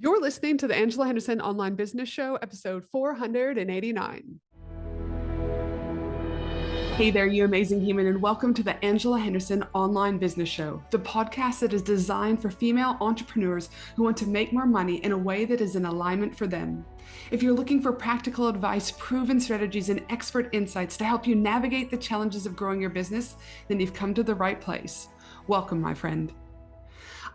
You're listening to the Angela Henderson Online Business Show, episode 489. Hey there, you amazing human, and welcome to the Angela Henderson Online Business Show, the podcast that is designed for female entrepreneurs who want to make more money in a way that is in alignment for them. If you're looking for practical advice, proven strategies, and expert insights to help you navigate the challenges of growing your business, then you've come to the right place. Welcome, my friend.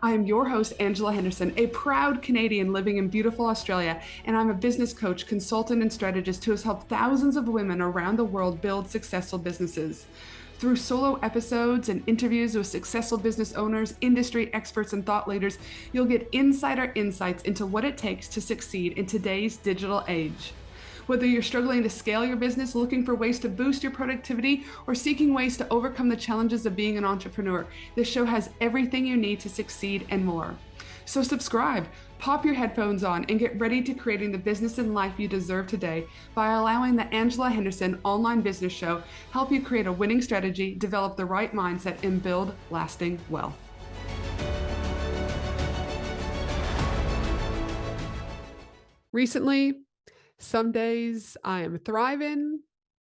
I am your host, Angela Henderson, a proud Canadian living in beautiful Australia, and I'm a business coach, consultant, and strategist who has helped thousands of women around the world build successful businesses. Through solo episodes and interviews with successful business owners, industry experts, and thought leaders, you'll get insider insights into what it takes to succeed in today's digital age. Whether you're struggling to scale your business, looking for ways to boost your productivity, or seeking ways to overcome the challenges of being an entrepreneur, this show has everything you need to succeed and more. So subscribe, pop your headphones on, and get ready to creating the business and life you deserve today by allowing the Angela Henderson Online Business Show help you create a winning strategy, develop the right mindset, and build lasting wealth. Recently, some days I am thriving,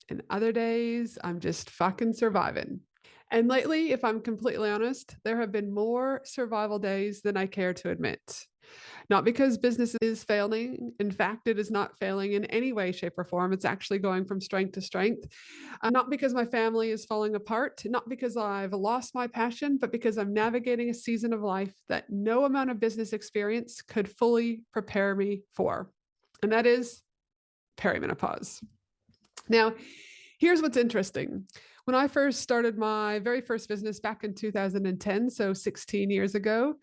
and other days I'm just fucking surviving. And lately, if I'm completely honest, there have been more survival days than I care to admit. Not because business is failing. In fact, it is not failing in any way, shape, or form. It's actually going from strength to strength. Not because my family is falling apart, not because I've lost my passion, but because I'm navigating a season of life that no amount of business experience could fully prepare me for. And that is perimenopause. Now, here's what's interesting. When I first started my very first business back in 2010, so 16 years ago,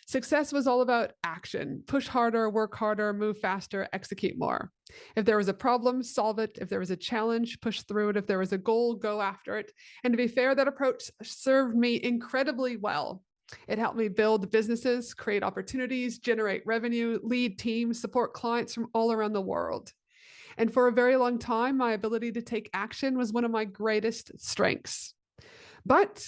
success was all about action. Push harder, work harder, move faster, execute more. If there was a problem, solve it. If there was a challenge, push through it. If there was a goal, go after it. And to be fair, that approach served me incredibly well. It helped me build businesses, create opportunities, generate revenue, lead teams, support clients from all around the world. And for a very long time, my ability to take action was one of my greatest strengths. But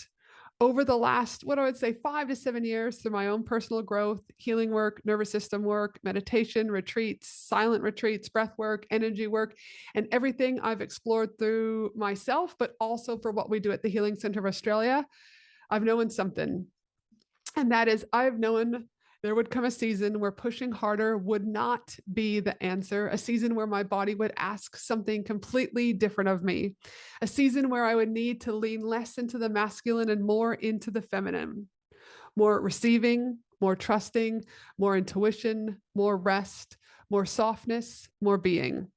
over the last, what I would say, 5 to 7 years, through my own personal growth, healing work, nervous system work, meditation, retreats, silent retreats, breath work, energy work, and everything I've explored through myself, but also for what we do at the Healing Center of Australia, I've known something. And that is, I've known there would come a season where pushing harder would not be the answer, a season where my body would ask something completely different of me, a season where I would need to lean less into the masculine and more into the feminine, more receiving, more trusting, more intuition, more rest, more softness, more being.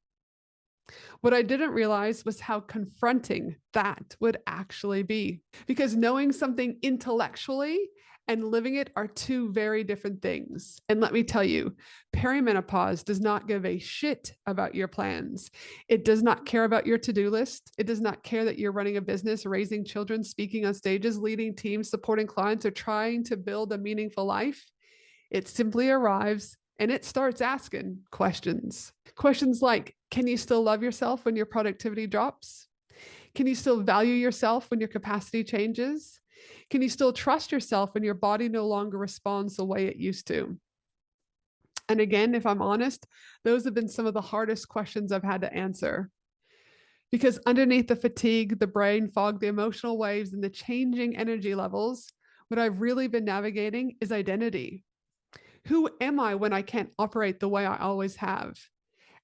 What I didn't realize was how confronting that would actually be, because knowing something intellectually and living it are two very different things. And let me tell you, perimenopause does not give a shit about your plans. It does not care about your to-do list. It does not care that you're running a business, raising children, speaking on stages, leading teams, supporting clients, or trying to build a meaningful life. It simply arrives and it starts asking questions. Questions like, can you still love yourself when your productivity drops? Can you still value yourself when your capacity changes? Can you still trust yourself when your body no longer responds the way it used to? And again, if I'm honest, those have been some of the hardest questions I've had to answer. Because underneath the fatigue, the brain fog, the emotional waves, and the changing energy levels, what I've really been navigating is identity. Who am I when I can't operate the way I always have?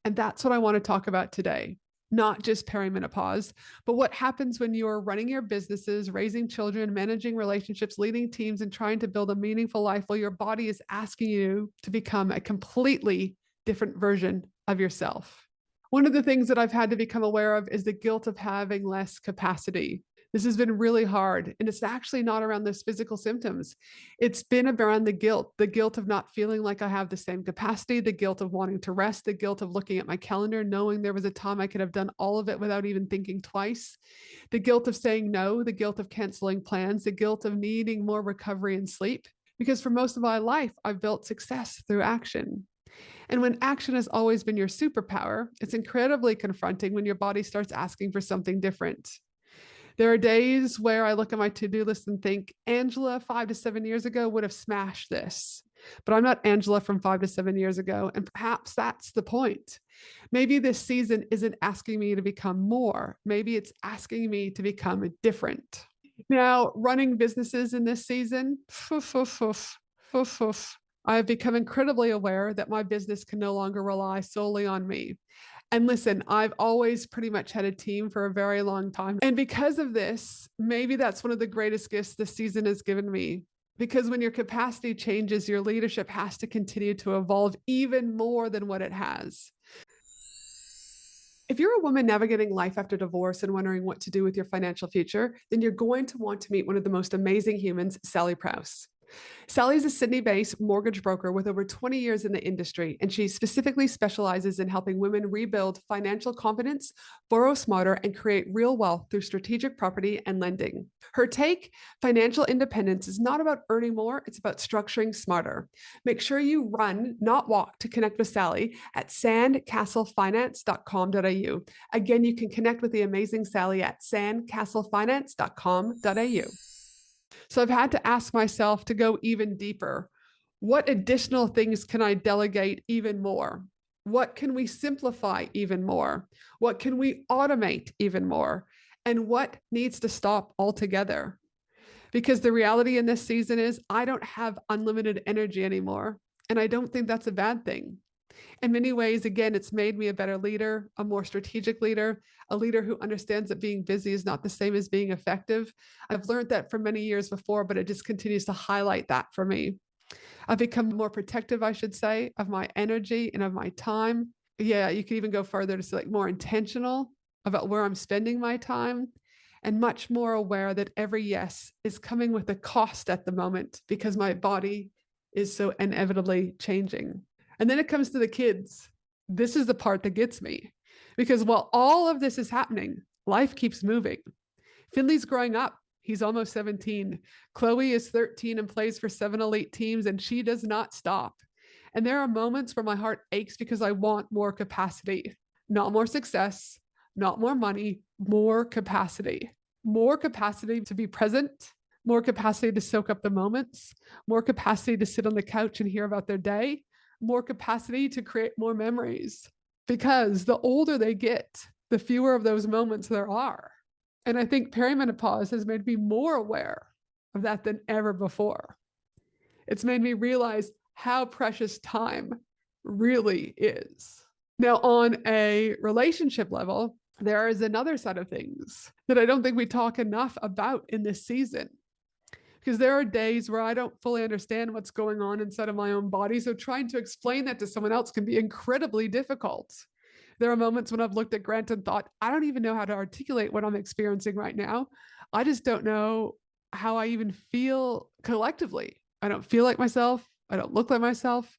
And that's what I want to talk about today. Not just perimenopause, but what happens when you're running your businesses, raising children, managing relationships, leading teams, and trying to build a meaningful life while your body is asking you to become a completely different version of yourself. One of the things that I've had to become aware of is the guilt of having less capacity. This has been really hard. And it's actually not around those physical symptoms. It's been around the guilt of not feeling like I have the same capacity, the guilt of wanting to rest, the guilt of looking at my calendar, knowing there was a time I could have done all of it without even thinking twice, the guilt of saying no, the guilt of canceling plans, the guilt of needing more recovery and sleep. Because for most of my life, I've built success through action. And when action has always been your superpower, it's incredibly confronting when your body starts asking for something different. There are days where I look at my to-do list and think, Angela, 5 to 7 years ago would have smashed this. but I'm not Angela from 5 to 7 years ago. And perhaps that's the point. Maybe this season isn't asking me to become more. Maybe it's asking me to become different. Now, running businesses in this season, I have become incredibly aware that my business can no longer rely solely on me. And listen, I've always pretty much had a team for a very long time. And because of this, maybe that's one of the greatest gifts this season has given me. Because when your capacity changes, your leadership has to continue to evolve even more than what it has. If you're a woman navigating life after divorce and wondering what to do with your financial future, then you're going to want to meet one of the most amazing humans, Sally Prowse. Sally is a Sydney-based mortgage broker with over 20 years in the industry, and she specifically specializes in helping women rebuild financial confidence, borrow smarter, and create real wealth through strategic property and lending. Her take, financial independence is not about earning more, it's about structuring smarter. Make sure you run, not walk, to connect with Sally at sandcastlefinance.com.au. Again, you can connect with the amazing Sally at sandcastlefinance.com.au. So I've had to ask myself to go even deeper. What additional things can I delegate even more? What can we simplify even more? What can we automate even more? And what needs to stop altogether? Because the reality in this season is I don't have unlimited energy anymore. And I don't think that's a bad thing. In many ways, again, it's made me a better leader, a more strategic leader, a leader who understands that being busy is not the same as being effective. I've learned that for many years before, but it just continues to highlight that for me. I've become more protective, I should say, of my energy and of my time. Yeah, you could even go further to say like more intentional about where I'm spending my time and much more aware that every yes is coming with a cost at the moment because my body is so inevitably changing. And then it comes to the kids. This is the part that gets me because while all of this is happening, life keeps moving. Finley's growing up. He's almost 17. Chloe is 13 and plays for 7 elite teams, and she does not stop. And there are moments where my heart aches because I want more capacity, not more success, not more money, more capacity to be present, more capacity to soak up the moments, more capacity to sit on the couch and hear about their day, more capacity to create more memories. Because the older they get, the fewer of those moments there are. And I think perimenopause has made me more aware of that than ever before. It's made me realize how precious time really is. Now, on a relationship level, there is another side of things that I don't think we talk enough about in this season. Because there are days where I don't fully understand what's going on inside of my own body. So trying to explain that to someone else can be incredibly difficult. There are moments when I've looked at Grant and thought, I don't even know how to articulate what I'm experiencing right now. I just don't know how I even feel collectively. I don't feel like myself. I don't look like myself.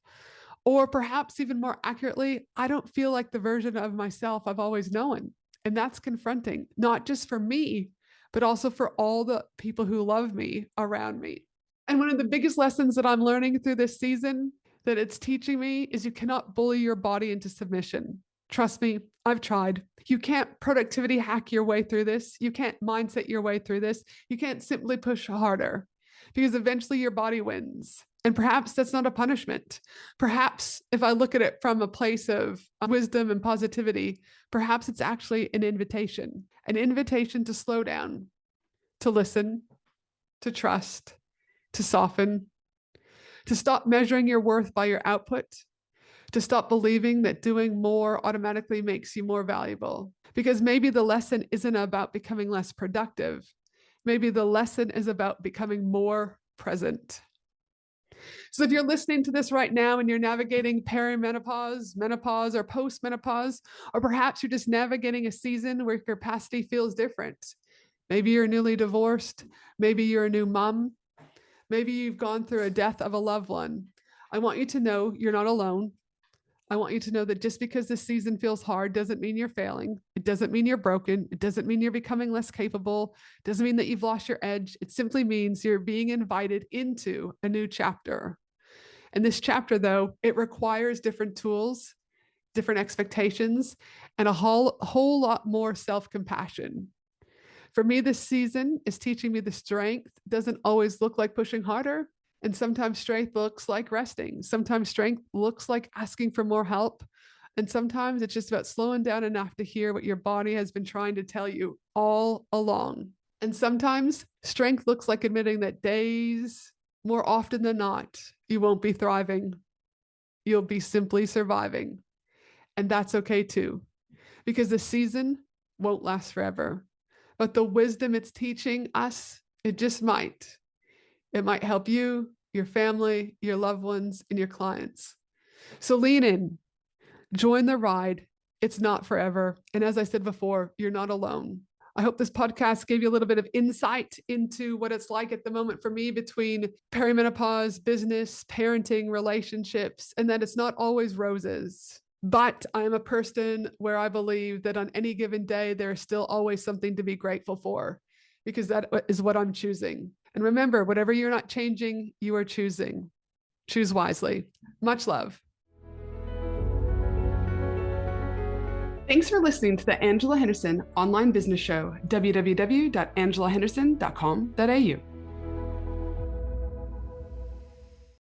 Or perhaps even more accurately, I don't feel like the version of myself I've always known. And that's confronting, not just for me, but also for all the people who love me around me. And one of the biggest lessons that I'm learning through this season that it's teaching me is you cannot bully your body into submission. Trust me, I've tried. You can't productivity hack your way through this. You can't mindset your way through this. You can't simply push harder because eventually your body wins. And perhaps that's not a punishment. Perhaps if I look at it from a place of wisdom and positivity, perhaps it's actually an invitation to slow down, to listen, to trust, to soften, to stop measuring your worth by your output, to stop believing that doing more automatically makes you more valuable. Because maybe the lesson isn't about becoming less productive. Maybe the lesson is about becoming more present. So if you're listening to this right now and you're navigating perimenopause, menopause, or postmenopause, or perhaps you're just navigating a season where your capacity feels different. Maybe you're newly divorced. Maybe you're a new mom. Maybe you've gone through a death of a loved one. I want you to know you're not alone. I want you to know that just because this season feels hard doesn't mean you're failing. It doesn't mean you're broken. It doesn't mean you're becoming less capable. It doesn't mean that you've lost your edge. It simply means you're being invited into a new chapter. And this chapter, though, it requires different tools, different expectations, and a whole lot more self-compassion. For me, this season is teaching me the strength doesn't always look like pushing harder. And sometimes strength looks like resting. Sometimes strength looks like asking for more help. And sometimes it's just about slowing down enough to hear what your body has been trying to tell you all along. And sometimes strength looks like admitting that days, more often than not, you won't be thriving. You'll be simply surviving. And that's okay too, because the season won't last forever. But the wisdom it's teaching us, it just might. It might help you, your family, your loved ones, and your clients. So lean in, join the ride. It's not forever. And as I said before, you're not alone. I hope this podcast gave you a little bit of insight into what it's like at the moment for me between perimenopause, business, parenting, relationships, and that it's not always roses. But I'm a person where I believe that on any given day, there is still always something to be grateful for, because that is what I'm choosing. And remember, whatever you're not changing, you are choosing. Choose wisely. Much love. Thanks for listening to the Angela Henderson online business show, www.angelahenderson.com.au.